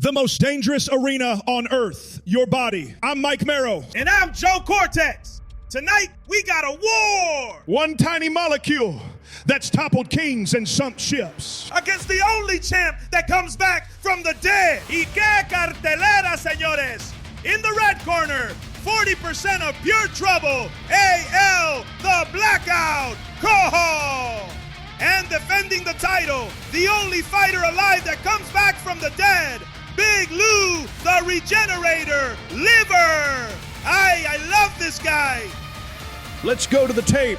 The most dangerous arena on earth, your body. I'm Mike Marrow. And I'm Joe Cortex. Tonight, we got a war! One tiny molecule that's toppled kings and sunk ships. Against the only champ that comes back from the dead. Y qué cartelera, señores! In the red corner, 40% of pure trouble, AL, the Blackout, Cohol! And defending the title, the only fighter alive that comes back from the dead, Big Lou, the Regenerator, Liver! I love this guy! Let's go to the tape.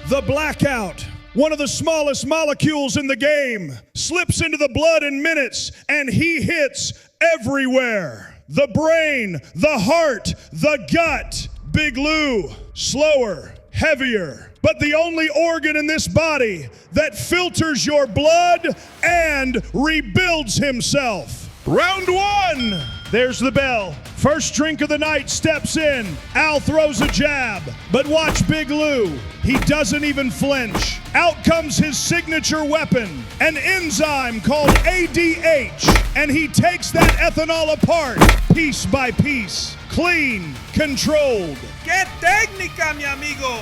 The Blackout, one of the smallest molecules in the game, slips into the blood in minutes, and he hits everywhere. The brain, the heart, the gut. Big Lou, slower, heavier, but the only organ in this body that filters your blood and rebuilds himself. Round one. There's the bell. First drink of the night steps in. Al throws a jab, but watch Big Lou. He doesn't even flinch. Out comes his signature weapon, an enzyme called ADH, and he takes that ethanol apart, piece by piece, clean, controlled. Que técnica, mi amigo!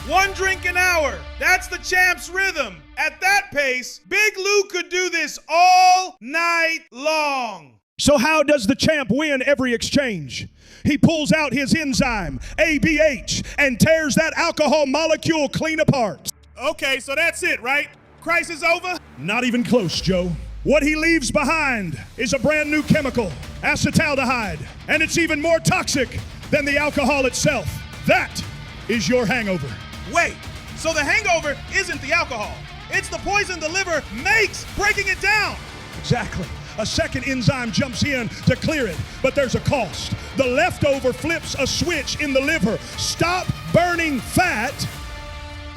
One drink an hour. That's the champ's rhythm. At that pace, Big Lou could do this all night long. So how does the champ win every exchange? He pulls out his enzyme, ABH, and tears that alcohol molecule clean apart. Okay, so that's it, right? Crisis over? Not even close, Joe. What he leaves behind is a brand new chemical, acetaldehyde, and it's even more toxic than the alcohol itself. That is your hangover. Wait, so the hangover isn't the alcohol. It's the poison the liver makes breaking it down. Exactly. A second enzyme jumps in to clear it, but there's a cost. The leftover flips a switch in the liver. Stop burning fat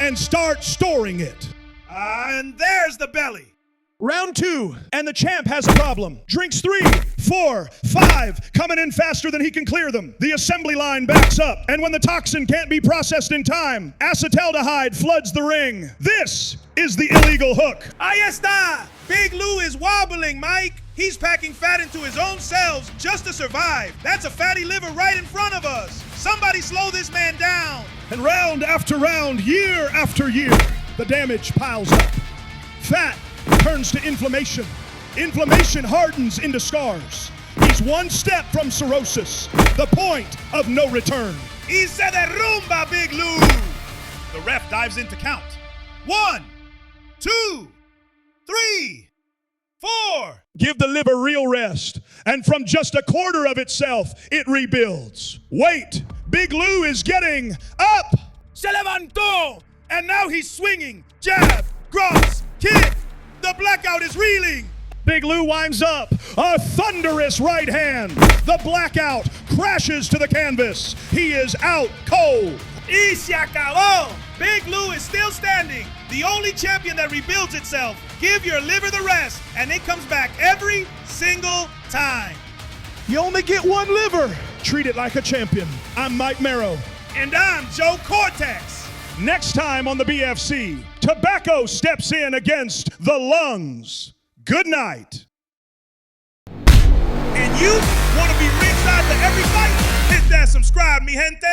and start storing it. And there's the belly. Round two, and the champ has a problem. Drinks 3, 4, 5, coming in faster than he can clear them. The assembly line backs up, and when the toxin can't be processed in time, acetaldehyde floods the ring. This is the illegal hook. Ahí está! Big Lou is wobbling, Mike. He's packing fat into his own cells just to survive. That's a fatty liver right in front of us. Somebody slow this man down. And round after round, year after year, the damage piles up. Fat turns to inflammation. Inflammation hardens into scars. He's one step from cirrhosis, the point of no return. Y se derrumba, Big Lou. The ref dives in to count. 1, 2, 3, 4. Give the liver real rest, and from just a quarter of itself, it rebuilds. Wait, Big Lou is getting up. Se levantó, and now he's swinging. Jab, cross, kick. The Blackout is reeling. Big Lou winds up, a thunderous right hand. The Blackout crashes to the canvas. He is out cold. Y se acabó. Big Lou is still standing. The only champion that rebuilds itself. Give your liver the rest, and it comes back every single time. You only get one liver. Treat it like a champion. I'm Mike Marrow. And I'm Joe Cortex. Next time on the BFC, tobacco steps in against the lungs. Good night. And you want to be ringside to every fight? Hit that subscribe, mi gente.